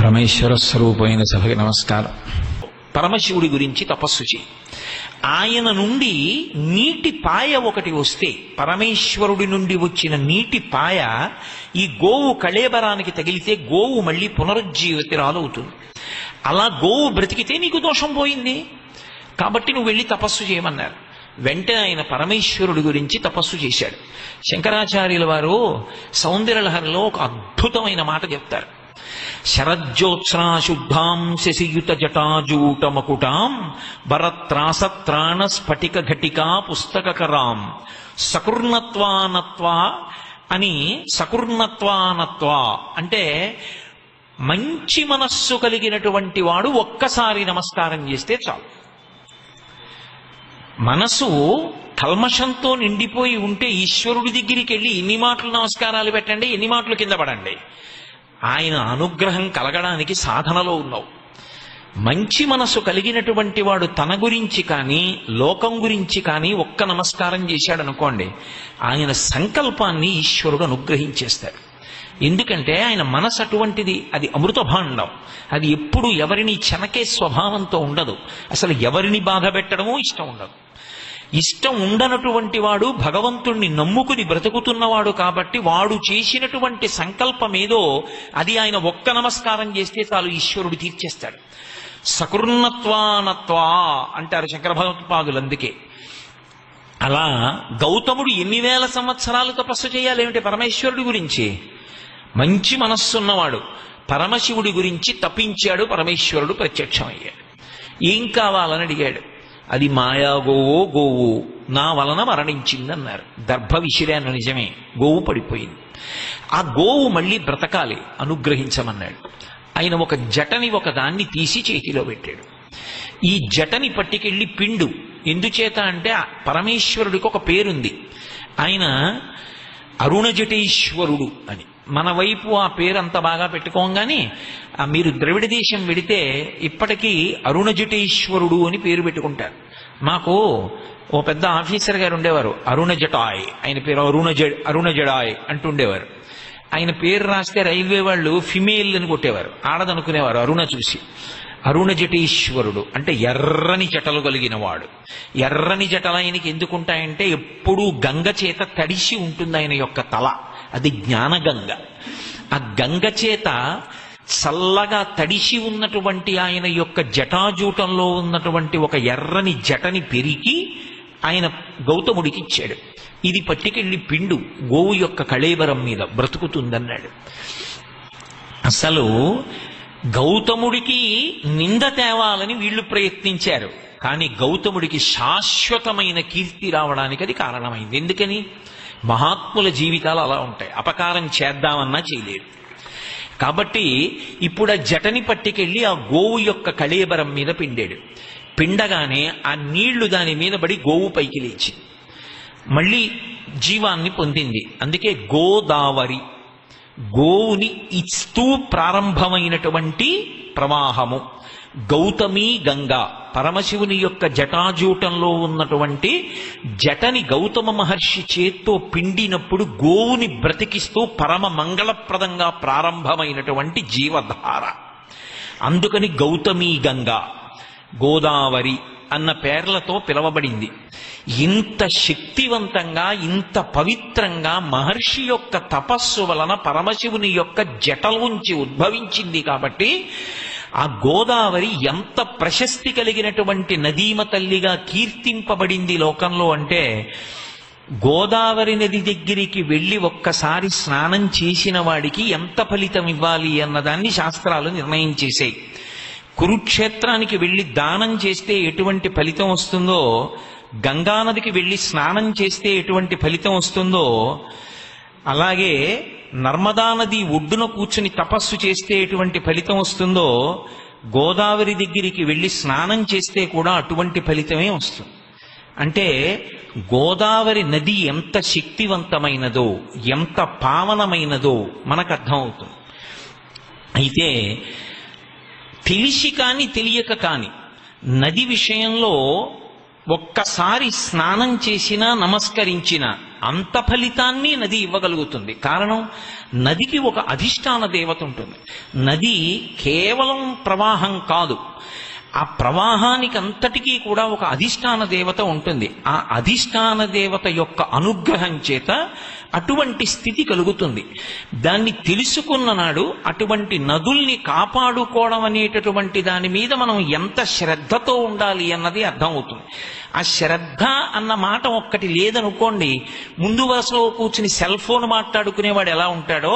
పరమేశ్వర స్వరూపమైన సభకి నమస్కారం. పరమశివుడి గురించి తపస్సు చేయి. ఆయన నుండి నీటి పాయ ఒకటి వస్తే, పరమేశ్వరుడి నుండి వచ్చిన నీటి పాయ ఈ గోవు కళేబరానికి తగిలితే గోవు మళ్ళీ పునరుజ్జీవితురాలవుతుంది. అలా గోవు బ్రతికితే నీకు దోషం పోయింది కాబట్టి నువ్వు వెళ్ళి తపస్సు చేయమన్నారు. వెంటనే ఆయన పరమేశ్వరుడి గురించి తపస్సు చేశాడు. శంకరాచార్యుల వారు సౌందర్యలహరిలో ఒక అద్భుతమైన మాట చెప్తారు. శరజ్యోత్స్నాశుద్ధాం శశియుత జటాజూట మకుటాం భరత్రాసత్రాణ స్ఫటిక ఘటికా పుస్తకరాం సకృర్ణత్వానత్వా అని. సకృర్ణత్వానత్వా అంటే మంచి మనస్సు కలిగినటువంటి వాడు ఒక్కసారి నమస్కారం చేస్తే చాలు. మనసు కల్మషంతో నిండిపోయి ఉంటే ఈశ్వరుడి దగ్గరికి వెళ్ళి ఎన్ని మాటలు నమస్కారాలు పెట్టండి, ఎన్ని మాటలు కింద పడండి, ఆయన అనుగ్రహం కలగడానికి సాధనలో ఉన్నావు. మంచి మనసు కలిగినటువంటి వాడు తన గురించి కానీ లోకం గురించి కానీ ఒక్క నమస్కారం చేశాడు అనుకోండి, ఆయన సంకల్పాన్ని ఈశ్వరుడు అనుగ్రహించేస్తాడు. ఎందుకంటే ఆయన మనసు అటువంటిది, అది అమృత భాండం. అది ఎప్పుడు ఎవరిని చెనకే స్వభావంతో ఉండదు. అసలు ఎవరిని బాధ పెట్టడమూ ఇష్టం ఉండదు. ఇష్టం ఉండనటువంటి వాడు భగవంతుణ్ణి నమ్ముకుని బ్రతుకుతున్నవాడు కాబట్టి వాడు చేసినటువంటి సంకల్పం ఏదో అది ఆయన ఒక్క నమస్కారం చేస్తే చాలు ఈశ్వరుడు తీర్చేస్తాడు. సకృన్నత్వానత్వా అంటారు శంకర భగవత్పాదులు. అందుకే అలా గౌతముడు ఎన్ని వేల సంవత్సరాలు తపస్సు చేయాలి ఏమిటి పరమేశ్వరుడి గురించి? మంచి మనస్సున్నవాడు పరమశివుడి గురించి తపించాడు. పరమేశ్వరుడు ప్రత్యక్షమయ్యాడు. ఏం కావాలని అడిగాడు. అది మాయా గోవో గోవు నా వలన మరణించిందన్నారు. దర్భ విసిరాను, నిజమే, గోవు పడిపోయింది. ఆ గోవు మళ్ళీ బ్రతకాలి, అనుగ్రహించమన్నాడు. ఆయన ఒక జటని ఒకదాన్ని తీసి చేతిలో పెట్టాడు. ఈ జటని పట్టుకెళ్ళి పిండు. ఎందుచేత అంటే పరమేశ్వరుడికి ఒక పేరుంది, ఆయన అరుణజటేశ్వరుడు అని. మన వైపు ఆ పేరు అంత బాగా పెట్టుకోగానే మీరు ద్రవిడ దేశం వెడితే ఇప్పటికీ అరుణజటేశ్వరుడు అని పేరు పెట్టుకుంటారు. మాకు ఓ పెద్ద ఆఫీసర్ గారు ఉండేవారు, అరుణజటాయ్, ఆయన పేరు అరుణజడాయ్ అంటుండేవారు. ఆయన పేరు రాస్తే రైల్వే వాళ్ళు ఫిమేల్ అని కొట్టేవారు, ఆడదనుకునేవారు అరుణ చూసి. అరుణజటేశ్వరుడు అంటే ఎర్రని జటలు కలిగిన వాడు. ఎర్రని జటలు ఆయనకి ఎందుకుంటాయంటే ఎప్పుడూ గంగ చేత తడిసి ఉంటుంది ఆయన యొక్క తల, అది జ్ఞానగంగ. ఆ గంగ చేత చల్లగా తడిసి ఉన్నటువంటి ఆయన యొక్క జటాజూటంలో ఉన్నటువంటి ఒక ఎర్రని జటని పెరికి ఆయన గౌతముడికి ఇచ్చాడు. ఇది పట్టుకెళ్ళి పిండు, గోవు యొక్క కళేబరం మీద బ్రతుకుతుందన్నాడు. అసలు గౌతముడికి నింద తేవాలని వీళ్ళు ప్రయత్నించారు, కానీ గౌతముడికి శాశ్వతమైన కీర్తి రావడానికి అది కారణమైంది. ఎందుకని? మహాత్ముల జీవితాలు అలా ఉంటాయి, అపకారం చేద్దామన్నా చేయలేరు. కాబట్టి ఇప్పుడు ఆ జటని పట్టుకెళ్ళి ఆ గోవు యొక్క కళేబరం మీద పిండాడు. పిండగానే ఆ నీళ్లు దాని మీద పడి గోవు పైకి లేచి మళ్ళీ జీవాన్ని పొందింది. అందుకే గోదావరి, గోవుని ఇస్తూ ప్రారంభమైనటువంటి ప్రవాహము. గౌతమి గంగా, పరమశివుని యొక్క జటాజూటంలో ఉన్నటువంటి జటని గౌతమ మహర్షి చేత్తో పిండినప్పుడు గోవుని బ్రతికిస్తూ పరమ మంగళప్రదంగా ప్రారంభమైనటువంటి జీవధార. అందుకని గౌతమి గంగా, గోదావరి అన్న పేర్లతో పిలవబడింది. ఇంత శక్తివంతంగా, ఇంత పవిత్రంగా మహర్షి యొక్క తపస్సు వలన పరమశివుని యొక్క జటలోంచి ఉద్భవించింది. కాబట్టి ఆ గోదావరి ఎంత ప్రశస్తి కలిగినటువంటి నదీమ తల్లిగా కీర్తింపబడింది లోకంలో అంటే, గోదావరి నది దగ్గరికి వెళ్ళి ఒక్కసారి స్నానం చేసిన వాడికి ఎంత ఫలితం ఇవ్వాలి అన్నదాన్ని శాస్త్రాలు నిర్ణయం చేశాయి. కురుక్షేత్రానికి వెళ్ళి దానం చేస్తే ఎటువంటి ఫలితం వస్తుందో, గంగానదికి వెళ్ళి స్నానం చేస్తే ఎటువంటి ఫలితం వస్తుందో, అలాగే నర్మదా నది ఒడ్డున కూర్చుని తపస్సు చేస్తే ఎటువంటి ఫలితం వస్తుందో, గోదావరి దగ్గరికి వెళ్ళి స్నానం చేస్తే కూడా అటువంటి ఫలితమే వస్తుంది. అంటే గోదావరి నది ఎంత శక్తివంతమైనదో, ఎంత పావనమైనదో మనకు అర్థమవుతుంది. అయితే తెలిసి కానీ తెలియక కానీ నది విషయంలో ఒక్కసారి స్నానం చేసినా నమస్కరించినా అంత ఫలితాన్ని నది ఇవ్వగలుగుతుంది. కారణం, నదికి ఒక అధిష్టాన దేవత ఉంటుంది. నది కేవలం ప్రవాహం కాదు, ఆ ప్రవాహానికి అంతటికీ కూడా ఒక అధిష్టాన దేవత ఉంటుంది. ఆ అధిష్టాన దేవత యొక్క అనుగ్రహం చేత అటువంటి స్థితి కలుగుతుంది. దాన్ని తెలుసుకున్న నాడు అటువంటి నదుల్ని కాపాడుకోవడం అనేటటువంటి దాని మీద మనం ఎంత శ్రద్ధతో ఉండాలి అన్నది అర్థమవుతుంది. ఆ శ్రద్ధ అన్న మాట ఒక్కటి లేదనుకోండి, ముందు వరుసలో కూర్చుని సెల్ ఫోన్ మాట్లాడుకునేవాడు ఎలా ఉంటాడో,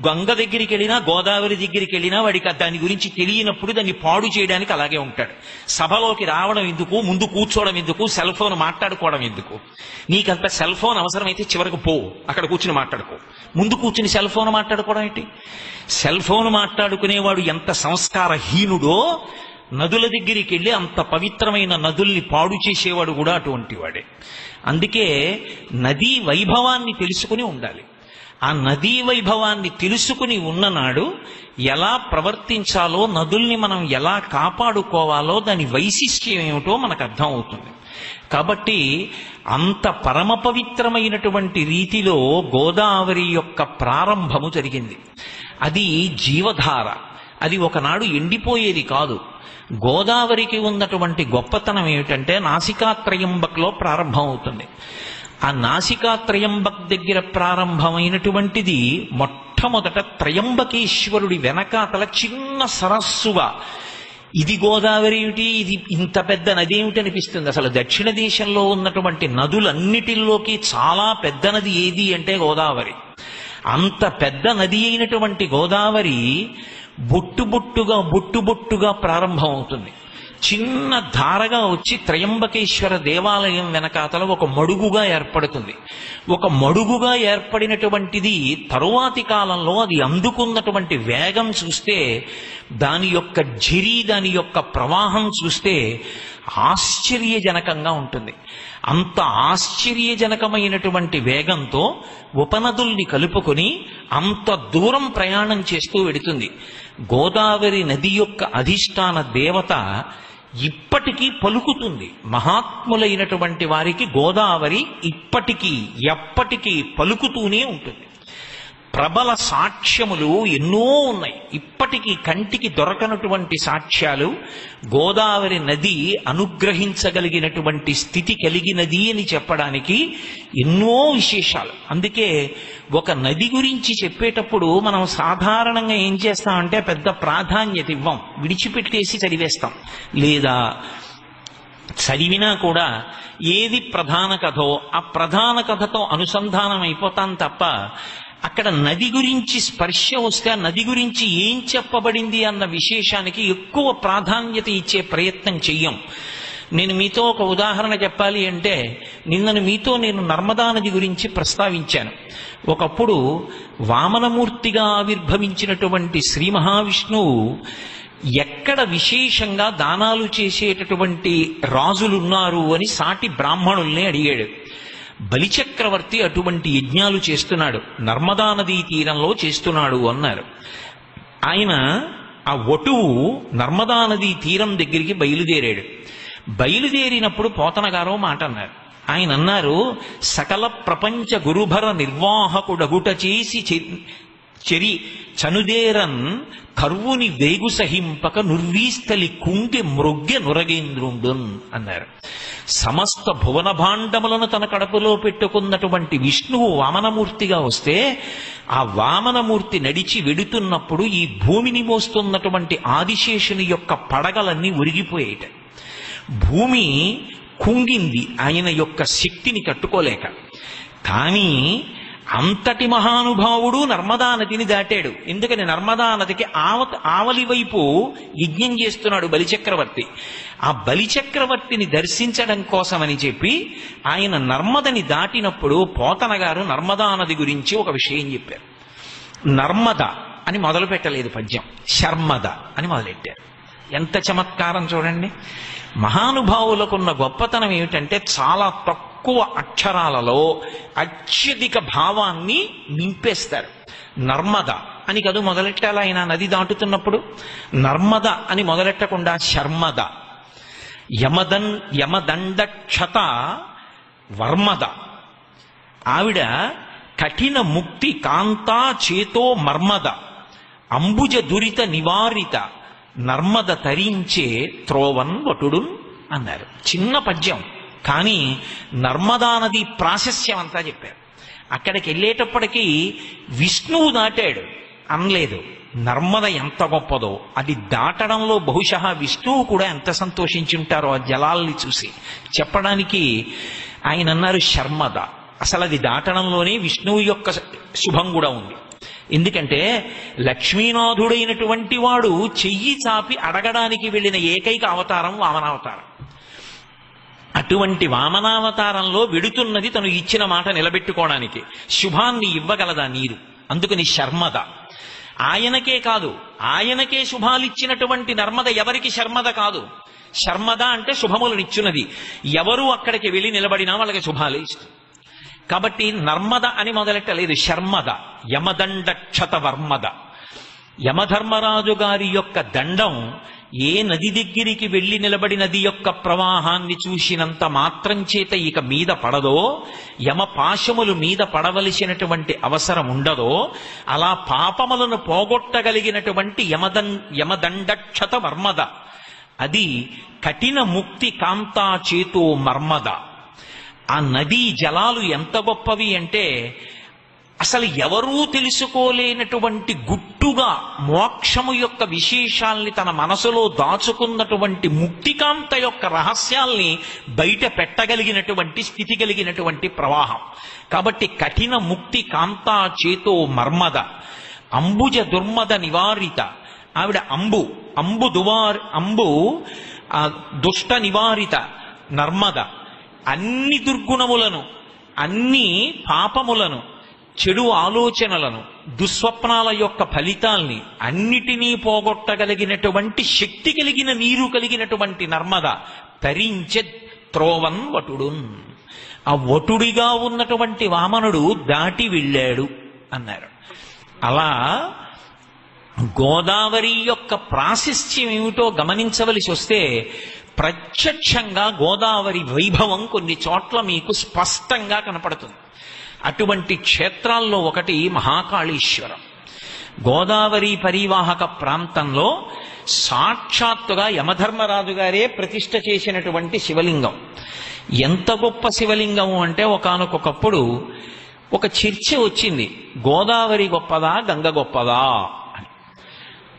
గంగ దగ్గరికి వెళ్ళినా గోదావరి దగ్గరికి వెళ్ళినా వాడికి దాని గురించి తెలియనప్పుడు దాన్ని పాడు చేయడానికి అలాగే ఉంటాడు. సభలోకి రావడం ఎందుకు, ముందు కూర్చోవడం ఎందుకు, సెల్ ఫోన్ మాట్లాడుకోవడం ఎందుకు? నీకంత సెల్ ఫోన్ అవసరమైతే చివరకు పో, అక్కడ కూర్చుని మాట్లాడుకో. ముందు కూర్చుని సెల్ ఫోన్ మాట్లాడుకోవడం ఏంటి? సెల్ ఫోన్ మాట్లాడుకునేవాడు ఎంత సంస్కారహీనుడో, నదుల దగ్గరికి వెళ్ళి అంత పవిత్రమైన నదుల్ని పాడు చేసేవాడు కూడా అటువంటి వాడే. అందుకే నదీ వైభవాన్ని తెలుసుకుని ఉండాలి. ఆ నదీ వైభవాన్ని తెలుసుకుని ఉన్ననాడు ఎలా ప్రవర్తించాలో, నదుల్ని మనం ఎలా కాపాడుకోవాలో, దాని వైశిష్ట్యం ఏమిటో మనకు అర్థం అవుతుంది. కాబట్టి అంత పరమ పవిత్రమైనటువంటి రీతిలో గోదావరి యొక్క ప్రారంభము జరిగింది. అది జీవధార, అది ఒకనాడు ఎండిపోయేది కాదు. గోదావరికి ఉన్నటువంటి గొప్పతనం ఏమిటంటే నాసికాత్రయంబక్లో ప్రారంభం అవుతుంది. ఆ నాసికాత్రయంబక్ దగ్గర ప్రారంభమైనటువంటిది మొట్టమొదట త్రయంబకేశ్వరుడి వెనకాతల చిన్న సరస్సుగా, ఇది గోదావరి ఏమిటి, ఇది ఇంత పెద్ద నది ఏమిటి అనిపిస్తుంది. అసలు దక్షిణ దేశంలో ఉన్నటువంటి నదులన్నిటిలోకి చాలా పెద్ద నది ఏది అంటే గోదావరి. అంత పెద్ద నది అయినటువంటి గోదావరి బొట్టుబొట్టుగా ప్రారంభం అవుతుంది. చిన్న ధారగా వచ్చి త్రయంబకేశ్వర దేవాలయం వెనకాతల ఒక మడుగుగా ఏర్పడుతుంది. ఒక మడుగుగా ఏర్పడినటువంటిది తరువాతి కాలంలో అది అందుకున్నటువంటి వేగం చూస్తే, దాని యొక్క ఝరి, దాని యొక్క ప్రవాహం చూస్తే ఆశ్చర్యజనకంగా ఉంటుంది. అంత ఆశ్చర్యజనకమైనటువంటి వేగంతో ఉపనదుల్ని కలుపుకొని అంత దూరం ప్రయాణం చేస్తూ వెడుతుంది. గోదావరి నది యొక్క అధిష్టాన దేవత ఇప్పటికీ పలుకుతుంది. మహాత్ములైనటువంటి వారికి గోదావరి ఇప్పటికీ ఎప్పటికీ పలుకుతూనే ఉంటుంది. ప్రబల సాక్ష్యములు ఎన్నో ఉన్నాయి. ఇప్పటికీ కంటికి దొరకనటువంటి సాక్ష్యాలు గోదావరి నది అనుగ్రహించగలిగినటువంటి స్థితి కలిగినది అని చెప్పడానికి ఎన్నో విశేషాలు. అందుకే ఒక నది గురించి చెప్పేటప్పుడు మనం సాధారణంగా ఏం చేస్తామంటే పెద్ద ప్రాధాన్యత ఇవ్వం, విడిచిపెట్టేసి చదివేస్తాం. లేదా చదివినా కూడా ఏది ప్రధాన కథో ఆ ప్రధాన కథతో అనుసంధానం అయిపోతాం తప్ప, అక్కడ నది గురించి స్పర్శ వస్తే ఆ నది గురించి ఏం చెప్పబడింది అన్న విశేషానికి ఎక్కువ ప్రాధాన్యత ఇచ్చే ప్రయత్నం చెయ్యం. నేను మీతో ఒక ఉదాహరణ చెప్పాలి అంటే, నిన్నను మీతో నేను నర్మదా నది గురించి ప్రస్తావించాను. ఒకప్పుడు వామనమూర్తిగా ఆవిర్భవించినటువంటి శ్రీ మహావిష్ణువు ఎక్కడ విశేషంగా దానాలు చేసేటటువంటి రాజులున్నారు అని సాటి బ్రాహ్మణుల్ని అడిగాడు. బలిచక్రవర్తి అటువంటి యజ్ఞాలు చేస్తున్నాడు, నర్మదా నదీ తీరంలో చేస్తున్నాడు అన్నారు. ఆయన ఆ వటువు నర్మదా నదీ తీరం దగ్గరికి బయలుదేరాడు. బయలుదేరినప్పుడు పోతన గారో మాట అన్నారు. ఆయన అన్నారు, సకల ప్రపంచ గురుభర నిర్వాహకుడగుట చేసి చెరి చనుదేరన్ కర్వుని వేగు సహింపక నుర్వీస్థలి కుంగి మృగ్య నురగేంద్రుండున్ అన్నారు. సమస్త భువన భాండములను తన కడపలో పెట్టుకున్నటువంటి విష్ణువు వామనమూర్తిగా వస్తే, ఆ వామనమూర్తి నడిచి వెడుతున్నప్పుడు ఈ భూమిని మోస్తున్నటువంటి ఆదిశేషుని యొక్క పడగలన్నీ ఒరిగిపోయేట. భూమి కుంగింది ఆయన యొక్క శక్తిని తట్టుకోలేక. కానీ అంతటి మహానుభావుడు నర్మదా నదిని దాటాడు. ఎందుకని నర్మదా నదికి ఆవలి వైపు యజ్ఞం చేస్తున్నాడు బలిచక్రవర్తి. ఆ బలిచక్రవర్తిని దర్శించడం కోసమని చెప్పి ఆయన నర్మదని దాటినప్పుడు పోతన గారు నర్మదా నది గురించి ఒక విషయం చెప్పారు. నర్మద అని మొదలు పెట్టలేదు పద్యం, శర్మద అని మొదలెట్టారు. ఎంత చమత్కారం చూడండి. మహానుభావులకున్న గొప్పతనం ఏమిటంటే చాలా తక్కువ అక్షరాలలో అత్యధిక భావాన్ని నింపేస్తారు. నర్మద అని కదూ మొదలెట్టాలి ఆయన నది దాటుతున్నప్పుడు. నర్మద అని మొదలెట్టకుండా శర్మద, యమదండ క్షత వర్మద. ఆవిడ కఠిన ముక్తి కాంతా చేతో మర్మద అంబుజ దురిత నివారిత నర్మద తరించే త్రోవన్ వటుడున్ అన్నారు. చిన్న పద్యం, కానీ నర్మదా నది ప్రాశస్యం అంతా చెప్పారు. అక్కడికి వెళ్ళేటప్పటికీ విష్ణువు దాటాడు అనలేదు. నర్మద ఎంత గొప్పదో అది దాటడంలో బహుశः విష్ణువు కూడా ఎంత సంతోషించి ఉంటారో ఆ జలాల్ని చూసి చెప్పడానికి ఆయన అన్నారు శర్మద. అసలు అది దాటడంలోనే విష్ణువు యొక్క శుభం కూడా ఉంది. ఎందుకంటే లక్ష్మీనాథుడైనటువంటి వాడు చెయ్యి చాపి అడగడానికి వెళ్ళిన ఏకైక అవతారం వామనావతారం. అటువంటి వామనావతారంలో వెడుతున్నది తను ఇచ్చిన మాట నిలబెట్టుకోవడానికి. శుభాన్ని ఇవ్వగలదా నీరు, అందుకని శర్మద. ఆయనకే కాదు, ఆయనకే శుభాలిచ్చినటువంటి నర్మద ఎవరికి శర్మద కాదు. శర్మద అంటే శుభములనిచ్చున్నది. ఎవరు అక్కడికి వెళ్ళి నిలబడినా వాళ్ళకి శుభాలే ఇస్తుంది. కాబట్టి నర్మద అని మొదలెట్టలేదు, శర్మద. యమదండక్షత వర్మద. యమధర్మరాజు గారి యొక్క దండం ఏ నది దగ్గరికి వెళ్ళి నిలబడి నది యొక్క ప్రవాహాన్ని చూసినంత మాత్రం చేత ఇక మీద పడదో, యమ పాశములు మీద పడవలసినటువంటి అవసరం ఉండదో, అలా పాపములను పోగొట్టగలిగినటువంటి యమదండక్షత వర్మద. అది కఠిన ముక్తి కాంతా చేతో మర్మద. ఆ నదీ జలాలు ఎంత గొప్పవి అంటే అసలు ఎవరూ తెలుసుకోలేనటువంటి గుట్టుగా మోక్షము యొక్క విశేషాల్ని తన మనసులో దాచుకున్నటువంటి ముక్తికాంత యొక్క రహస్యాల్ని బయట పెట్టగలిగినటువంటి స్థితి కలిగినటువంటి ప్రవాహం. కాబట్టి కఠిన ముక్తి కాంతా చేతో మర్మద అంబుజ దుర్మద నివారిత. ఆవిడ అంబు దుష్ట నివారిత నర్మద. అన్ని దుర్గుణములను, అన్ని పాపములను, చెడు ఆలోచనలను, దుస్వప్నాల యొక్క ఫలితాల్ని అన్నిటినీ పోగొట్టగలిగినటువంటి శక్తి కలిగిన నీరు కలిగినటువంటి నర్మద తరించె త్రోవన్ వటుడున్. ఆ వటుడిగా ఉన్నటువంటి వామనుడు దాటి వెళ్ళాడు అన్నారు. అలా గోదావరి యొక్క ప్రాశస్త్యం ఏమిటో గమనించవలసి వస్తే ప్రత్యక్షంగా గోదావరి వైభవం కొన్ని చోట్ల మీకు స్పష్టంగా కనపడుతుంది. అటువంటి క్షేత్రాల్లో ఒకటి మహాకాళేశ్వరం. గోదావరి పరివాహక ప్రాంతంలో సాక్షాత్తుగా యమధర్మరాజు గారే ప్రతిష్ఠ చేసినటువంటి శివలింగం. ఎంత గొప్ప శివలింగము అంటే ఒకానొకప్పుడు ఒక చర్చ వచ్చింది, గోదావరి గొప్పదా గంగ గొప్పదా అని.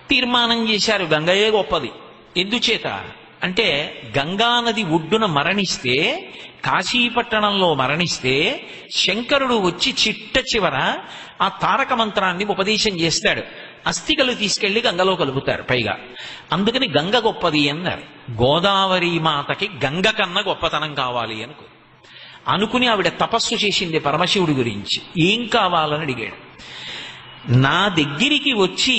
తీర్మానం చేశారు గంగయే గొప్పది. ఎందుచేత అంటే గంగానది ఒడ్డున మరణిస్తే, కాశీపట్టణంలో మరణిస్తే శంకరుడు వచ్చి చిట్ట చివర ఆ తారక మంత్రాన్ని ఉపదేశం చేస్తాడు. అస్థికలు తీసుకెళ్లి గంగలో కలుపుతారు పైగా. అందుకని గంగ గొప్పది అన్నారు. గోదావరి మాతకి గంగ కన్నా గొప్పతనం కావాలి అనుకుని ఆవిడ తపస్సు చేసింది పరమశివుడి గురించి. ఏం కావాలని అడిగాడు. నా దగ్గరికి వచ్చి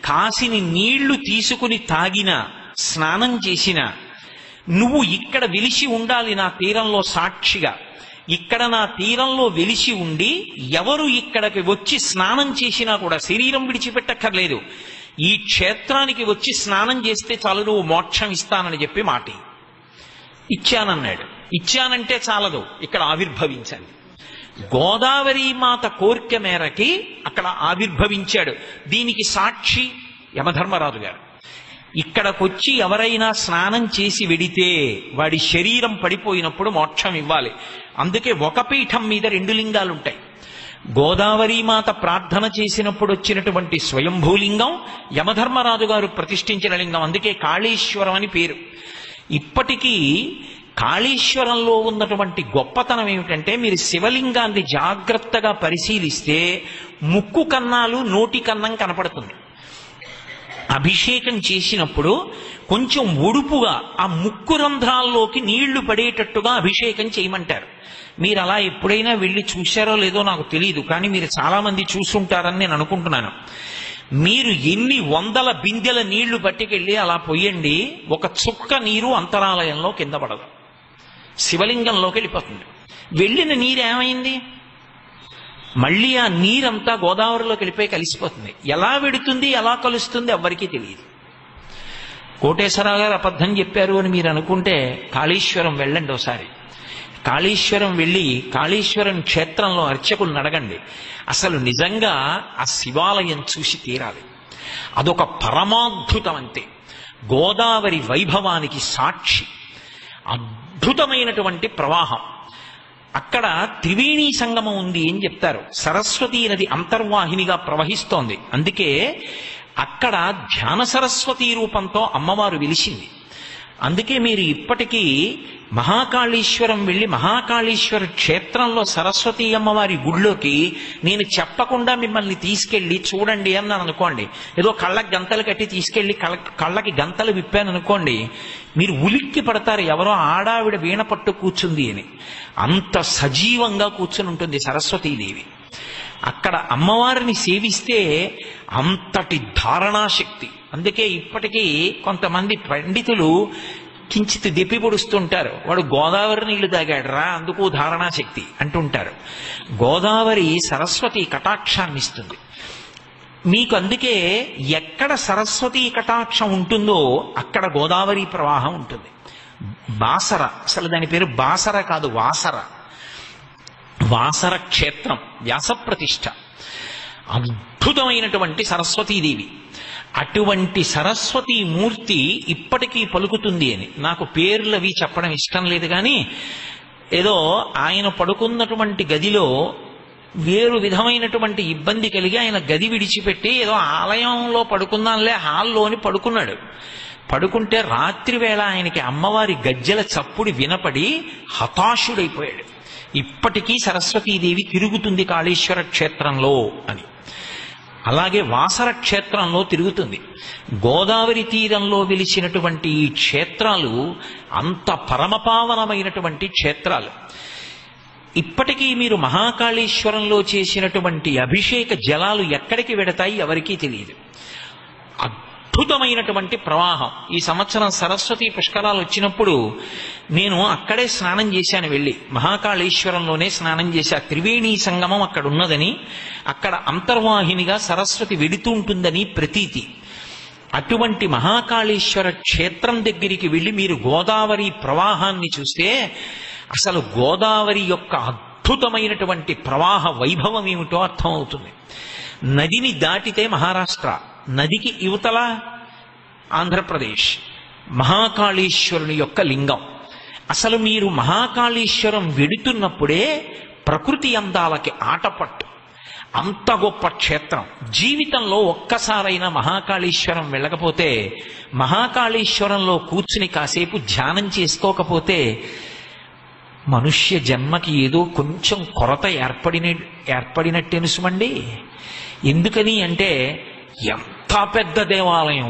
కాసిని నీళ్లు తీసుకుని తాగిన, స్నానం చేసిన, నువ్వు ఇక్కడ వెలిసి ఉండాలి నా తీరంలో సాక్షిగా. ఇక్కడ నా తీరంలో వెలిసి ఉండి ఎవరు ఇక్కడికి వచ్చి స్నానం చేసినా కూడా శరీరం విడిచిపెట్టక్కర్లేదు, ఈ క్షేత్రానికి వచ్చి స్నానం చేస్తే చాలు, నువ్వు మోక్షం ఇస్తానని చెప్పి మాట ఇచ్చానన్నాడు. ఇచ్చానంటే చాలదు, ఇక్కడ ఆవిర్భవించండి. గోదావరి మాత కోరిక మేరకి అక్కడ ఆవిర్భవించాడు. దీనికి సాక్షి యమధర్మరాజు గారు. ఇక్కడకొచ్చి ఎవరైనా స్నానం చేసి వెడితే వాడి శరీరం పడిపోయినప్పుడు మోక్షం ఇవ్వాలి. అందుకే ఒక పీఠం మీద 2 లింగాలుంటాయి. గోదావరి మాత ప్రార్థన చేసినప్పుడు వచ్చినటువంటి స్వయంభూలింగం, యమధర్మరాజు గారు ప్రతిష్ఠించిన లింగం. అందుకే కాళేశ్వరం అని పేరు. ఇప్పటికీ కాళేశ్వరంలో ఉన్నటువంటి గొప్పతనం ఏమిటంటే, మీరు శివలింగాన్ని జాగ్రత్తగా పరిశీలిస్తే ముక్కు కన్నాలు, నోటి కన్నం కనపడుతుంది. అభిషేకం చేసినప్పుడు కొంచెం ఒడుపుగా ఆ ముక్కు రంధ్రాల్లోకి నీళ్లు పడేటట్టుగా అభిషేకం చేయమంటారు. మీరు అలా ఎప్పుడైనా వెళ్ళి చూశారో లేదో నాకు తెలియదు, కానీ మీరు చాలా మంది చూసుంటారని నేను అనుకుంటున్నాను. మీరు ఎన్ని వందల బిందెల నీళ్లు పట్టుకెళ్ళి అలా పొయ్యండి, ఒక చుక్క నీరు అంతరాలయంలో కింద పడదు, శివలింగంలోకి వెళ్ళిపోతుంది. వెళ్ళిన నీరు ఏమైంది? మళ్ళీ ఆ నీరంతా గోదావరిలోకి వెళ్ళిపోయి కలిసిపోతుంది. ఎలా వెడుతుంది, ఎలా కలుస్తుంది ఎవ్వరికీ తెలియదు. కోటేశ్వరరావు గారు అబద్ధం చెప్పారు అని మీరు అనుకుంటే కాళేశ్వరం వెళ్ళండి ఒకసారి. కాళేశ్వరం వెళ్ళి కాళేశ్వరం క్షేత్రంలో అర్చకులను అడగండి. అసలు నిజంగా ఆ శివాలయం చూసి తీరాలి. అదొక పరమాద్భుతం అంతే. గోదావరి వైభవానికి సాక్షి. అద్భుతమైనటువంటి ప్రవాహం. అక్కడ త్రివేణీ సంగమం ఉంది అని చెప్తారు. సరస్వతీ నది అంతర్వాహినిగా ప్రవహిస్తోంది. అందుకే అక్కడ ధ్యాన సరస్వతీ రూపంతో అమ్మవారు వెలిసింది. అందుకే మీరు ఇప్పటికీ మహాకాళేశ్వరం వెళ్ళి మహాకాళేశ్వర క్షేత్రంలో సరస్వతీ అమ్మవారి గుడిలోకి నేను చెప్పకుండా మిమ్మల్ని తీసుకెళ్లి చూడండి అన్నాను అనుకోండి, ఏదో కళ్ళకి గంతలు కట్టి తీసుకెళ్లి కళ్ళకి గంతలు విప్పాను అనుకోండి, మీరు ఉలిక్కి పడతారు, ఎవరో ఆడావిడ వీణ పట్టు కూర్చుంది అని. అంత సజీవంగా కూర్చుని ఉంటుంది సరస్వతీదేవి. అక్కడ అమ్మవారిని సేవిస్తే అంతటి ధారణాశక్తి. అందుకే ఇప్పటికీ కొంతమంది పండితులు కించిత్ దెప్పి పొడుస్తుంటారు, వాడు గోదావరి నీళ్లు తాగాడరా అందుకు ధారణాశక్తి అంటుంటారు. గోదావరి సరస్వతి కటాక్షాన్ని ఇస్తుంది మీకు. అందుకే ఎక్కడ సరస్వతి కటాక్షం ఉంటుందో అక్కడ గోదావరి ప్రవాహం ఉంటుంది. బాసర, అసలు దాని పేరు బాసర కాదు, వాసర. వాసర క్షేత్రం వ్యాసప్రతిష్ఠ. అద్భుతమైనటువంటి సరస్వతీదేవి. అటువంటి సరస్వతీ మూర్తి ఇప్పటికీ పలుకుతుంది అని. నాకు పేర్లు అవి చెప్పడం ఇష్టం లేదు, కానీ ఏదో ఆయన పడుకున్నటువంటి గదిలో వేరు విధమైనటువంటి ఇబ్బంది కలిగి ఆయన గది విడిచిపెట్టి ఏదో ఆలయంలో పడుకున్నానులే హాల్లోని పడుకున్నాడు. పడుకుంటే రాత్రి వేళ ఆయనకి అమ్మవారి గజ్జెల చప్పుడు వినపడి హతాశుడైపోయాడు. ఇప్పటికీ సరస్వతీదేవి తిరుగుతుంది కాళేశ్వర క్షేత్రంలో అని. అలాగే వాసర క్షేత్రంలో తిరుగుతుంది. గోదావరి తీరంలో వెలిసినటువంటి ఈ క్షేత్రాలు అంత పరమపావనమైనటువంటి క్షేత్రాలు. ఇప్పటికీ మీరు మహాకాళేశ్వరంలో చేసినటువంటి అభిషేక జలాలు ఎక్కడికి వెడతాయి ఎవరికీ తెలియదు. అద్భుతమైనటువంటి ప్రవాహం. ఈ సంవత్సరం సరస్వతి పుష్కరాలు వచ్చినప్పుడు నేను అక్కడే స్నానం చేశాను. వెళ్ళి మహాకాళేశ్వరంలోనే స్నానం చేశా. త్రివేణీ సంగమం అక్కడ ఉన్నదని, అక్కడ అంతర్వాహినిగా సరస్వతి వెడుతూ ఉంటుందని ప్రతీతి. అటువంటి మహాకాళేశ్వర క్షేత్రం దగ్గరికి వెళ్ళి మీరు గోదావరి ప్రవాహాన్ని చూస్తే అసలు గోదావరి యొక్క అద్భుతమైనటువంటి ప్రవాహ వైభవం ఏమిటో అర్థమవుతుంది. నదిని దాటితే మహారాష్ట్ర, నదికి యువతల ఆంధ్రప్రదేశ్. మహాకాళేశ్వరుని యొక్క లింగం. అసలు మీరు మహాకాళేశ్వరం వెడుతున్నప్పుడే ప్రకృతి అందాలకి ఆటపట్టు. అంత గొప్ప క్షేత్రం. జీవితంలో ఒక్కసారైనా మహాకాళేశ్వరం వెళ్ళకపోతే, మహాకాళేశ్వరంలో కూర్చుని కాసేపు ధ్యానం చేసుకోకపోతే మనుష్య జన్మకి ఏదో కొంచెం కొరత ఏర్పడినట్టెనుసుమండి. ఎందుకని అంటే ఎంత పెద్ద దేవాలయం.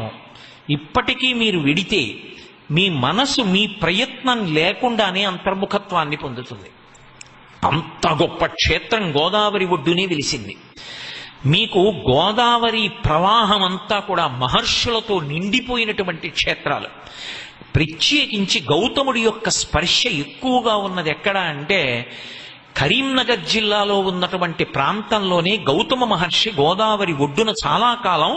ఇప్పటికీ మీరు వెడితే మీ మనసు మీ ప్రయత్నం లేకుండానే అంతర్ముఖత్వాన్ని పొందుతుంది. అంత గొప్ప క్షేత్రం గోదావరి ఒడ్డునే వెలిసింది. మీకు గోదావరి ప్రవాహం అంతా కూడా మహర్షులతో నిండిపోయినటువంటి క్షేత్రాలు. ప్రత్యేకించి గౌతముడి యొక్క స్పర్శ ఎక్కువగా ఉన్నది ఎక్కడ అంటే కరీంనగర్ జిల్లాలో ఉన్నటువంటి ప్రాంతంలోనే గౌతమ మహర్షి గోదావరి ఒడ్డున చాలా కాలం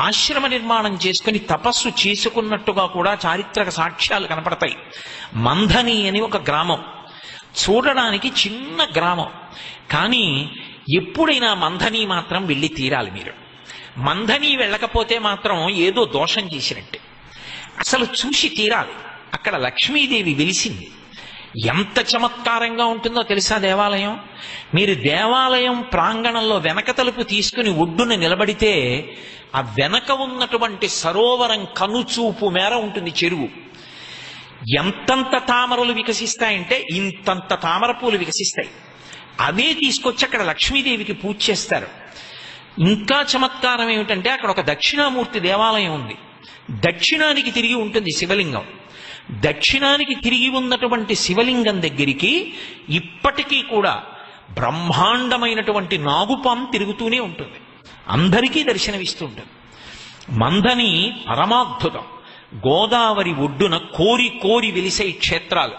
ఆశ్రమ నిర్మాణం చేసుకుని తపస్సు చేసుకున్నట్టుగా కూడా చారిత్రక సాక్ష్యాలు కనపడతాయి. మంథని అని ఒక గ్రామం, చూడడానికి చిన్న గ్రామం, కానీ ఎప్పుడైనా మంథని మాత్రం వెళ్ళి తీరాలి మీరు. మంథని వెళ్ళకపోతే మాత్రం ఏదో దోషం చేసినట్టే. అసలు చూసి తీరాలి. అక్కడ లక్ష్మీదేవి వెలిసింది. ఎంత చమత్కారంగా ఉంటుందో తెలుసా దేవాలయం. మీరు దేవాలయం ప్రాంగణంలో వెనక తలుపు తీసుకుని ఒడ్డున నిలబడితే ఆ వెనక ఉన్నటువంటి సరోవరం కనుచూపు మేర ఉంటుంది చెరువు. ఎంతంత తామరలు వికసిస్తాయంటే ఇంతంత తామర పూలు వికసిస్తాయి. అవే తీసుకొచ్చి అక్కడ లక్ష్మీదేవికి పూజ చేస్తారు. ఇంకా చమత్కారం ఏమిటంటే అక్కడ ఒక దక్షిణామూర్తి దేవాలయం ఉంది. దక్షిణానికి తిరిగి ఉంటుంది శివలింగం. దక్షిణానికి తిరిగి ఉన్నటువంటి శివలింగం దగ్గరికి ఇప్పటికీ కూడా బ్రహ్మాండమైనటువంటి నాగుపాం తిరుగుతూనే ఉంటుంది. అందరికీ దర్శనమిస్తుంటుంది. మంథని పరమాద్భుతం. గోదావరి ఒడ్డున కోరి కోరి వెలిసే క్షేత్రాలు.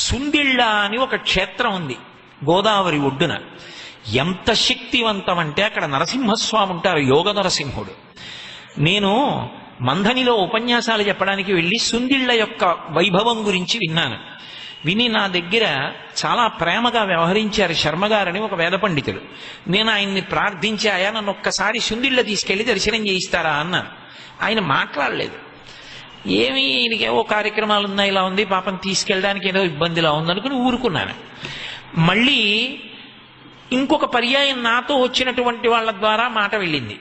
సుందిళ్ళ అని ఒక క్షేత్రం ఉంది గోదావరి ఒడ్డున. ఎంత శక్తివంతం అంటే అక్కడ నరసింహస్వామి ఉంటారు, యోగ నరసింహుడు. నేను మంథనిలో ఉపన్యాసాలు చెప్పడానికి వెళ్ళి సుందిళ్ళ యొక్క వైభవం గురించి విన్నాను. విని నా దగ్గర చాలా ప్రేమగా వ్యవహరించారు శర్మగారని ఒక వేద పండితుడు. నేను ఆయన్ని ప్రార్థించి, ఆయా నన్ను ఒక్కసారి సుందిళ్ళ తీసుకెళ్లి దర్శనం చేయిస్తారా అన్నాను. ఆయన మాట్లాడలేదు. ఏమి ఈయనకేవో కార్యక్రమాలు ఉన్నాయి, ఇలా ఉంది, పాపం తీసుకెళ్ళడానికి ఏదో ఇబ్బందిలా ఉందనుకుని ఊరుకున్నాను. మళ్ళీ ఇంకొక పర్యాయం నాతో వచ్చినటువంటి వాళ్ళ ద్వారా మాట వెళ్ళింది.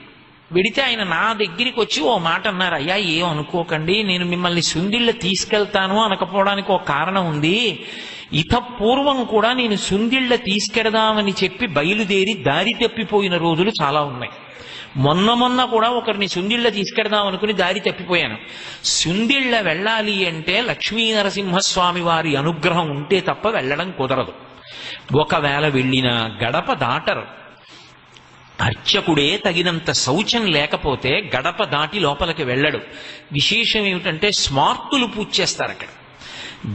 వెడితే ఆయన నా దగ్గరికి వచ్చి ఓ మాట అన్నారు. అయ్యా, ఏం అనుకోకండి, నేను మిమ్మల్ని సుందిళ్ళ తీసుకెళ్తాను అనకపోవడానికి ఒక కారణం ఉంది. పూర్వం కూడా నేను సుందిళ్ళ తీసుకెడదామని చెప్పి బయలుదేరి దారి తప్పిపోయిన రోజులు చాలా ఉన్నాయి. మొన్న కూడా ఒకరిని సుందిళ్ళ తీసుకెడదాం అనుకుని దారి తప్పిపోయాను. సుందిళ్ళ వెళ్ళాలి అంటే లక్ష్మీ నరసింహస్వామి వారి అనుగ్రహం ఉంటే తప్ప వెళ్ళడం కుదరదు. ఒకవేళ వెళ్ళినా గడప దాటరు. అర్చకుడే తగినంత శౌచం లేకపోతే గడప దాటి లోపలికి వెళ్ళడు. విశేషం ఏమిటంటే స్మార్తులు పూజ చేస్తారు అక్కడ.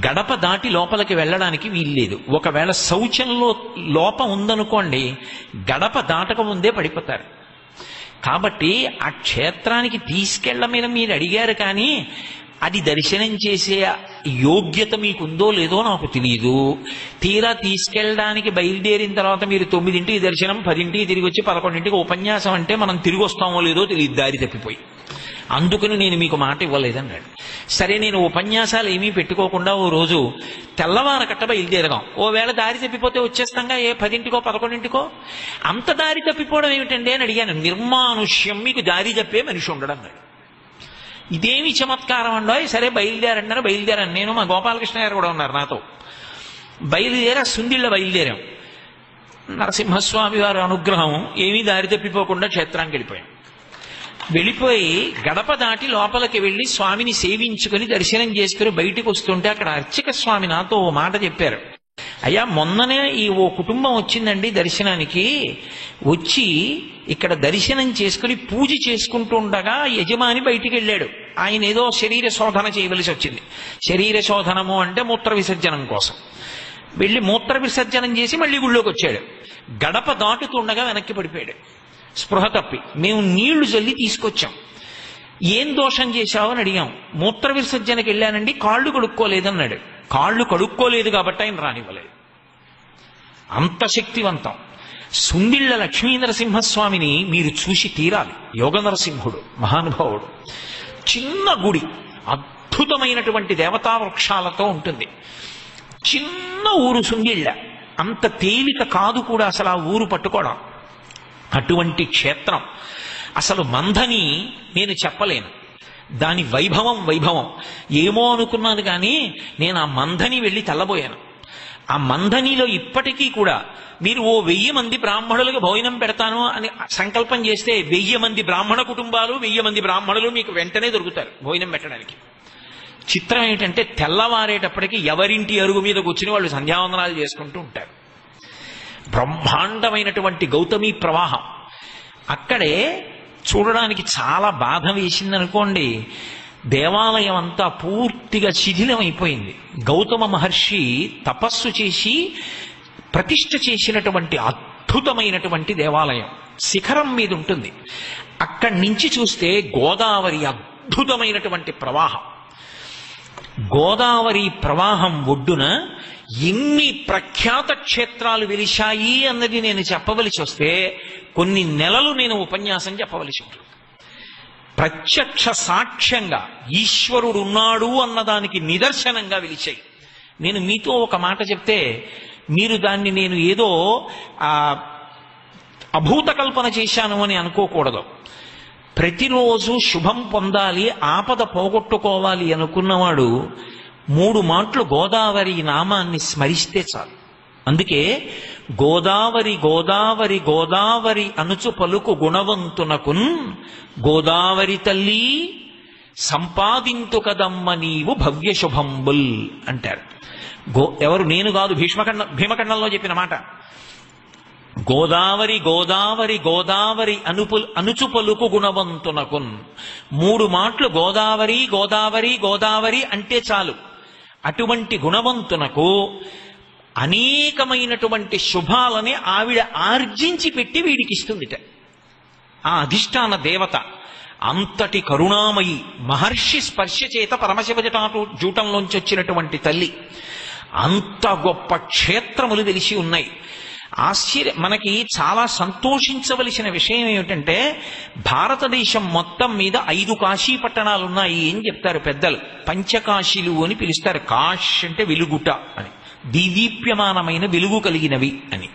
గడప దాటి లోపలికి వెళ్ళడానికి వీల్లేదు. ఒకవేళ శౌచంలో లోపం ఉందనుకోండి, గడప దాటక ముందే పడిపోతారు. కాబట్టి ఆ క్షేత్రానికి తీసుకెళ్లమని మీరు అడిగారు, కానీ అది దర్శనం చేసే యోగ్యత మీకుందో లేదో నాకు తెలియదు. తీరా తీసుకెళ్ళడానికి బయలుదేరిన తర్వాత మీరు 9ంటికి దర్శనం, 10ంటికి తిరిగి వచ్చి 11ంటికి ఉపన్యాసం అంటే మనం తిరిగి వస్తామో లేదో తెలియదు దారి తప్పిపోయి. అందుకని నేను మీకు మాట ఇవ్వలేదన్నాడు. సరే, నేను ఉపన్యాసాలు ఏమీ పెట్టుకోకుండా ఓ రోజు తెల్లవారకట్ట బయలుదేరదాం, ఓవేళ దారి తప్పిపోతే వచ్చేస్తాంగా, 10ంటికో 11ంటికో. అంత దారి తప్పిపోవడం ఏమిటండి అని అడిగాను. నిర్మానుష్యం, మీకు దారి తప్పే మనిషి ఉండడం అన్నాడు. ఇదేమి చమత్కారం అండో. సరే బయలుదేరన్నారు. బయలుదేరాను నేను, మా గోపాలకృష్ణ గారు కూడా ఉన్నారు నాతో. బయలుదేరా సుందిళ్ళ బయలుదేరాం. నరసింహస్వామి వారి అనుగ్రహం, ఏమీ దారి తప్పిపోకుండా క్షేత్రానికి వెళ్ళిపోయి గడప దాటి లోపలికి వెళ్ళి స్వామిని సేవించుకుని దర్శనం చేసుకుని బయటికి వస్తుంటే అక్కడ అర్చక స్వామి నాతో ఓ మాట చెప్పారు. అయ్యా, మొన్ననే ఓ కుటుంబం వచ్చిందండి దర్శనానికి. వచ్చి ఇక్కడ దర్శనం చేసుకుని పూజ చేసుకుంటూ ఉండగా యజమాని బయటికి వెళ్ళాడు. ఆయన ఏదో శరీర శోధన చేయవలసి వచ్చింది. శరీర శోధనము అంటే మూత్ర విసర్జనం కోసం వెళ్ళి మూత్ర విసర్జనం చేసి మళ్ళీ గుళ్ళోకి వచ్చాడు. గడప దాటుతుండగా వెనక్కి పడిపోయాడు, స్పృహ తప్పి. మేము నీళ్లు చల్లి తీసుకొచ్చాం. ఏం దోషం చేశావు అని అడిగాం. మూత్ర విసర్జనకి వెళ్ళానండి, కాళ్ళు కడుక్కోలేదన్నాడు. కాళ్ళు కడుక్కోలేదు కాబట్టి ఆయన రానివ్వలేదు. అంత శక్తివంతం. సుందిళ్ళ లక్ష్మీ నరసింహస్వామిని మీరు చూసి తీరాలి. యోగ నరసింహుడు మహానుభావుడు. చిన్న గుడి, అద్భుతమైనటువంటి దేవతా వృక్షాలతో ఉంటుంది. చిన్న ఊరు సుందిళ్ళ. అంత తేలిక కాదు కూడా అసలు ఆ ఊరు పట్టుకోవడం. అటువంటి క్షేత్రం. అసలు మంధని నేను చెప్పలేను, దాని వైభవం ఏమో అనుకున్నాను, కానీ నేను ఆ మంధని వెళ్ళి తెల్లబోయాను. ఆ మంధనిలో ఇప్పటికీ కూడా మీరు ఓ 1000 మంది బ్రాహ్మణులకు భోజనం పెడతాను అని సంకల్పం చేస్తే 1000 మంది బ్రాహ్మణ కుటుంబాలు, 1000 మంది బ్రాహ్మణులు మీకు వెంటనే దొరుకుతారు భోజనం పెట్టడానికి. చిత్రం ఏంటంటే తెల్లవారేటప్పటికి ఎవరింటి అరుగు మీద కూర్చుని వాళ్ళు సంధ్యావందనాలు చేసుకుంటూ ఉంటారు. బ్రహ్మాండమైనటువంటి గౌతమి ప్రవాహం. అక్కడే చూడడానికి చాలా బాధ వేసిందనుకోండి. దేవాలయం అంతా పూర్తిగా శిథిలం అయిపోయింది. గౌతమ మహర్షి తపస్సు చేసి ప్రతిష్ఠ చేసినటువంటి అద్భుతమైనటువంటి దేవాలయం శిఖరం మీద ఉంటుంది. అక్కడి నుంచి చూస్తే గోదావరి అద్భుతమైనటువంటి ప్రవాహం. గోదావరి ప్రవాహం ఒడ్డున ఎన్ని ప్రఖ్యాత క్షేత్రాలు వెలిశాయి అన్నది నేను చెప్పవలసి వస్తే కొన్ని నెలలు నేను ఉపన్యాసం చెప్పవలసి ఉంటుంది. ప్రత్యక్ష సాక్ష్యంగా ఈశ్వరుడు ఉన్నాడు అన్నదానికి నిదర్శనంగా వెలిచాయి. నేను మీతో ఒక మాట చెప్తే మీరు దాన్ని నేను ఏదో అభూత కల్పన చేశాను అని అనుకోకూడదు. ప్రతిరోజు శుభం పొందాలి, ఆపద పోగొట్టుకోవాలి అనుకున్నవాడు 3 మాటలు గోదావరి నామాన్ని స్మరిస్తే చాలు. అందుకే గోదావరి గోదావరి గోదావరి అనుచు పలుకు గుణవంతునకున్ గోదావరి తల్లి సంపాదింతు కదమ్మ నీవు భవ్య శుభంబుల్ అంటారు. ఎవరు? నేను కాదు, భీమఖండంలో చెప్పిన మాట. గోదావరి గోదావరి గోదావరి అనుచు పలుకు గుణవంతునకున్. 3 మాటలు గోదావరి గోదావరి గోదావరి అంటే చాలు. అటువంటి గుణవంతునకు అనేకమైనటువంటి శుభాలని ఆవిడ ఆర్జించి పెట్టి వీడికి ఇస్తుందిట. ఆ అధిష్టాన దేవత అంతటి కరుణామయి, మహర్షి స్పర్శ చేత పరమశివ జూటంలోంచి వచ్చినటువంటి తల్లి. అంత గొప్ప క్షేత్రములు వెలిసి ఉన్నాయి. మనకి చాలా సంతోషించవలసిన విషయం ఏమిటంటే భారతదేశం మొత్తం మీద 5 కాశీ పట్టణాలు ఉన్నాయి అని చెప్తారు పెద్దలు. పంచకాశీలు అని పిలుస్తారు. కాష్ అంటే వెలుగుట అని, దీదీప్యమానమైన వెలుగు కలిగినవి అని.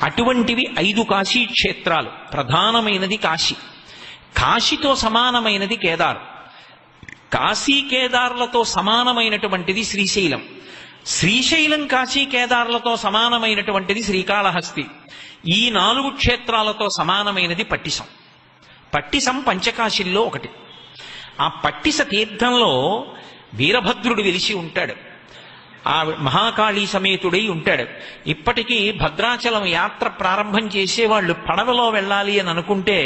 అటువంటివి 5 కాశీ క్షేత్రాలు. ప్రధానమైనది కాశీ. కాశీతో సమానమైనది కేదార్. కాశీ కేదార్లతో సమానమైనటువంటిది శ్రీశైలం. శ్రీశైలం కాశీ కేదార్లతో సమానమైనటువంటిది శ్రీకాళహస్తి. ఈ 4 క్షేత్రాలతో సమానమైనది పట్టిసం. పట్టిసం పంచకాశీల్లో ఒకటి. ఆ పట్టిస తీర్థంలో వీరభద్రుడు వెలిసి ఉంటాడు. ఆ మహాకాళీ సమేతుడై ఉంటాడు. ఇప్పటికీ భద్రాచలం యాత్ర ప్రారంభం చేసేవాళ్ళు పడవలో వెళ్ళాలి అని అనుకుంటే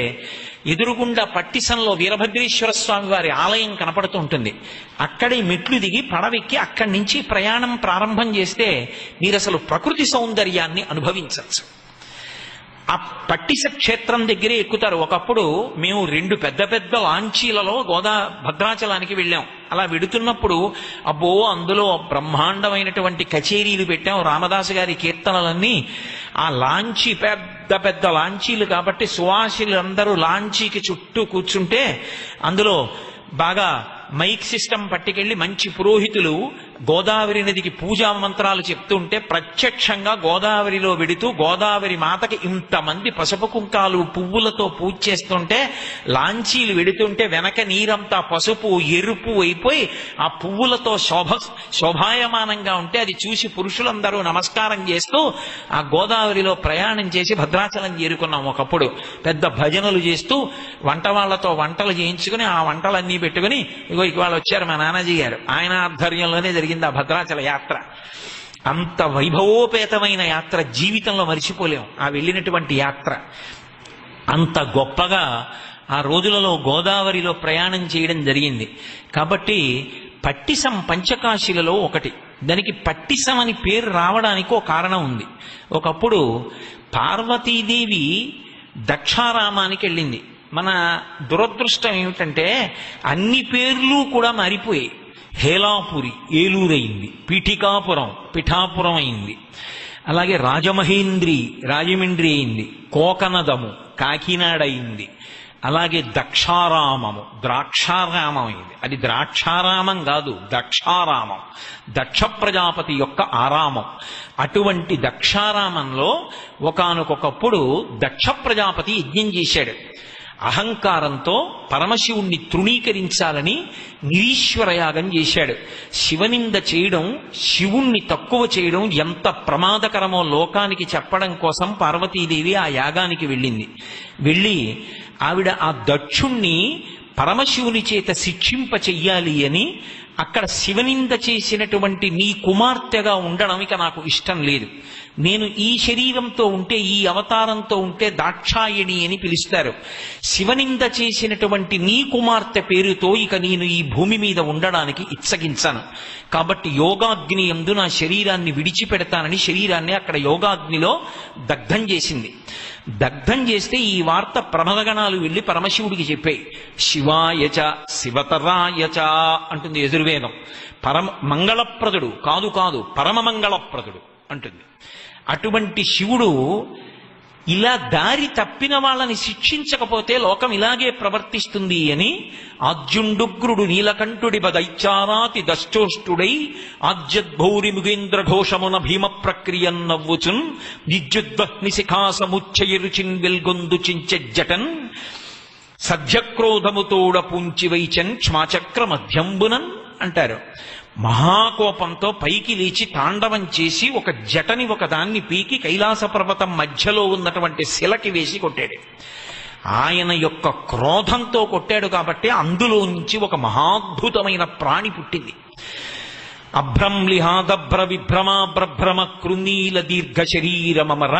ఎదురుగుండా పట్టిసంలో వీరభద్రేశ్వర స్వామి వారి ఆలయం కనపడుతూ ఉంటుంది. అక్కడే మెట్లు దిగి పడవెక్కి అక్కడి నుంచి ప్రయాణం ప్రారంభం చేస్తే మీరు అసలు ప్రకృతి సౌందర్యాన్ని అనుభవించవచ్చు. ఆ పట్టిస క్షేత్రం దగ్గరే ఎక్కుతారు. ఒకప్పుడు మేము 2 పెద్ద పెద్ద లాంచీలలో భద్రాచలానికి వెళ్ళాం. అలా వెడుతున్నప్పుడు అబ్బో అందులో బ్రహ్మాండమైనటువంటి కచేరీలు పెట్టాం. రామదాసు గారి కీర్తనలన్నీ ఆ లాంచీ పెద్ద పెద్ద లాంచీలు కాబట్టి సువాసిలు అందరూ లాంచీకి చుట్టూ కూర్చుంటే అందులో బాగా మైక్ సిస్టమ్ పట్టుకెళ్లి మంచి పురోహితులు గోదావరి నదికి పూజా మంత్రాలు చెప్తుంటే ప్రత్యక్షంగా గోదావరిలో వెడుతూ గోదావరి మాతకి ఇంతమంది పసుపు కుంకాలు పువ్వులతో పూజ చేస్తుంటే లాంచీలు వెడుతుంటే వెనక నీరంతా పసుపు ఎరుపు అయిపోయి ఆ పువ్వులతో శోభాయమానంగా ఉంటే అది చూసి పురుషులందరూ నమస్కారం చేస్తూ ఆ గోదావరిలో ప్రయాణం చేసి భద్రాచలం చేరుకున్నాం. ఒకప్పుడు పెద్ద భజనలు చేస్తూ వంట వాళ్లతో వంటలు చేయించుకుని ఆ వంటలన్నీ పెట్టుకుని ఇవాళ వచ్చారు మా నానాజీ గారు. ఆయన ఆధ్వర్యంలోనే జరిగింది ఆ భద్రాచల యాత్ర. అంత వైభవోపేతమైన యాత్ర జీవితంలో మరిచిపోలేం. ఆ వెళ్ళినటువంటి యాత్ర అంత గొప్పగా ఆ రోజులలో గోదావరిలో ప్రయాణం చేయడం జరిగింది. కాబట్టి పట్టిసం పంచకాశీలలో ఒకటి. దానికి పట్టిసం అని పేరు రావడానికి ఒక కారణం ఉంది. ఒకప్పుడు పార్వతీదేవి దక్షారామానికి వెళ్ళింది. మన దురదృష్టం ఏమిటంటే అన్ని పేర్లు కూడా మారిపోయాయి. హేలాపురి ఏలూరైంది, పీఠికాపురం పిఠాపురం అయింది, అలాగే రాజమహేంద్రి రాజమండ్రి అయింది, కోకనదము కాకినాడ అయింది, అలాగే దక్షారామము ద్రాక్షారామం అయింది. అది ద్రాక్షారామం కాదు, దక్షారామం, దక్ష ప్రజాపతి యొక్క ఆరామం. అటువంటి దక్షారామంలో ఒకానొకప్పుడు దక్ష ప్రజాపతి యజ్ఞం చేశాడు. అహంకారంతో పరమశివుణ్ణి తృణీకరించాలని నిరీశ్వర యాగం చేశాడు. శివనింద చేయడం, శివుణ్ణి తక్కువ చేయడం ఎంత ప్రమాదకరమో లోకానికి చెప్పడం కోసం పార్వతీదేవి ఆ యాగానికి వెళ్ళింది. వెళ్ళి ఆవిడ ఆ దక్షుణ్ణి పరమశివుని చేత శిక్షింప చెయ్యాలి అని అక్కడ శివనింద చేసినటువంటి నీ కుమార్తెగా ఉండడం ఇక నాకు ఇష్టం లేదు. నేను ఈ శరీరంతో ఉంటే, ఈ అవతారంతో ఉంటే దాక్షాయణి అని పిలుస్తారు. శివనింద చేసినటువంటి నీ కుమార్తె పేరుతో ఇక నేను ఈ భూమి మీద ఉండడానికి ఇచ్చగించాను. కాబట్టి యోగాగ్ని యందు నా శరీరాన్ని విడిచిపెడతానని శరీరాన్ని అక్కడ యోగాగ్నిలో దగ్ధం చేసింది. దగ్ధం చేస్తే ఈ వార్త ప్రమదగణాలు వెళ్లి పరమశివుడికి చెప్పాయి. శివాయచ శివతరాయచ అంటుంది యజుర్వేదం. మంగళప్రదుడు కాదు కాదు పరమ మంగళప్రదుడు అంటుంది. అటువంటి శివుడు ఇలా దారి తప్పిన వాళ్ళని శిక్షించకపోతే లోకం ఇలాగే ప్రవర్తిస్తుంది అని ఆద్యుండుగ్రుడు నీలకంఠుడి బదైచారాతి దష్టోష్టుడై ఆద్యద్భౌరి ముగేంద్ర ఘోషమున భీమ ప్రక్రియన్ నవ్వుచున్ విద్యుద్వహ్ని శిఖాసముచ్చయరుచిన్ వెల్గొందు చించెజ్జటన్ సధ్యక్రోధముతోడ పూంచి వైచన్ క్షమాచక్ర మధ్యంబునన్ అంటారు. మహాకోపంతో పైకి లేచి తాండవం చేసి ఒక జటని ఒకదాన్ని పీకి కైలాస పర్వతం మధ్యలో ఉన్నటువంటి శిలకి వేసి కొట్టాడు. ఆయన యొక్క క్రోధంతో కొట్టాడు కాబట్టి అందులో నుంచి ఒక మహాద్భుతమైన ప్రాణి పుట్టింది. అభ్రంలిహాదభ్ర విభ్రమాభ్రభ్రమ కృనీల దీర్ఘ శరీరమర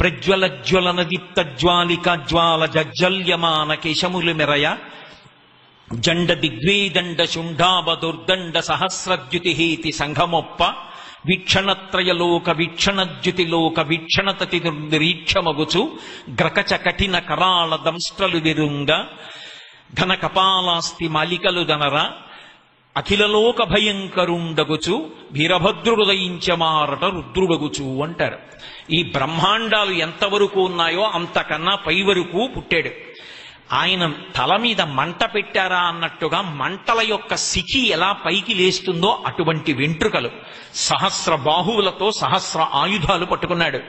ప్రజ్వల జ్వలన దీప్త జ్వాలిక జ్వాల జజ్జల్యమాన కేశములు మెరయ జండ దిగ్వేదండ శుంఠాబదుర్దండ సహస్రద్యుతిహేతి సంఘమొప్ప వీక్షణత్రయలోక వీక్షణద్యుతిలోక వీక్షణతతి నిరీక్షమగుచు గ్రకచ కఠిన కరాళ దంస్ట్రలు విరుంగ ఘన కపాలాస్తి మాలికలు దనర అఖిలలోక భయంకరుండగుచు వీరభద్రుడయించమారట రుద్రుడగుచు అంటారు. ఈ బ్రహ్మాండాలు ఎంతవరకు ఉన్నాయో అంతకన్నా పై వరకు పుట్టాడు. ఆయన తల మీద మంట పెట్టారా అన్నట్టుగా మంటల యొక్క శిఖి ఎలా పైకి లేస్తుందో అటువంటి వెంట్రుకలు, సహస్ర బాహువులతో సహస్ర ఆయుధాలు పట్టుకున్నాడు.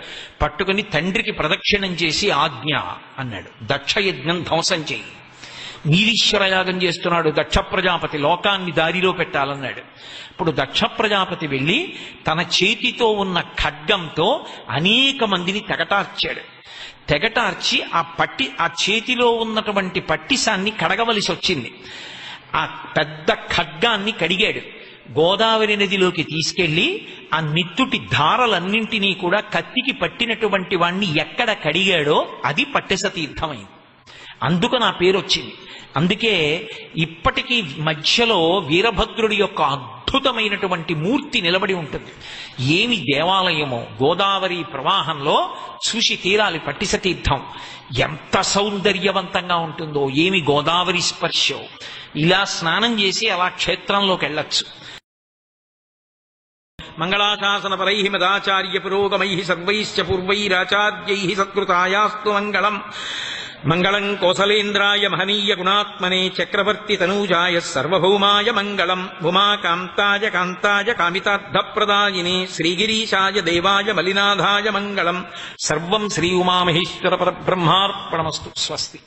పట్టుకుని తండ్రికి ప్రదక్షిణం చేసి ఆజ్ఞ అన్నాడు, దక్షయజ్ఞం ధ్వంసం చేయి. నీరీశ్వర యాగం చేస్తున్నాడు దక్ష ప్రజాపతి, లోకాన్ని దారిలో పెట్టాలన్నాడు. ఇప్పుడు దక్ష ప్రజాపతి వెళ్ళి తన చేతితో ఉన్న ఖడ్గంతో అనేక మందిని తెగటార్చాడు. తెగటార్చి ఆ చేతిలో ఉన్నటువంటి పట్టిసాన్ని కడగవలసి వచ్చింది. ఆ పెద్ద ఖడ్గాన్ని కడిగాడు. గోదావరి నదిలోకి తీసుకెళ్లి ఆ నిత్తుటి ధారలన్నింటినీ కూడా కత్తికి పట్టినటువంటి వాణ్ణి ఎక్కడ కడిగాడో అది పట్టెస తీర్థమైంది. అందుకు నా పేరు వచ్చింది. అందుకే ఇప్పటికీ మధ్యలో వీరభద్రుడి యొక్క అద్భుతమైనటువంటి మూర్తి నిలబడి ఉంటుంది. ఏమి దేవాలయమో గోదావరి ప్రవాహంలో చూసి తీరాలి. పట్టిస తీర్థం ఎంత సౌందర్యవంతంగా ఉంటుందో, ఏమి గోదావరి స్పర్శో. ఇలా స్నానం చేసి అలా క్షేత్రంలోకి వెళ్ళొచ్చు. మంగళాశాసన పరై మదాచార్య పురోగమై సర్వైశ్చ పూర్వైరాచార్యై సత్కృతాయాస్తు మంగళం. మంగళం కోసలేంద్రాయ మహనీయ గుణాత్మనే చక్రవర్తి తనూజాయ సర్వభౌమాయ మంగళం. ఉమాకాంతాయ కాంతాయ కామితార్థప్రదాయినే శ్రీగిరీశాయ దేవాయ మలినాథాయ మంగళం. సర్వం శ్రీ ఉమామహేశ్వర పరబ్రహ్మార్పణమస్తు. స్వస్తి.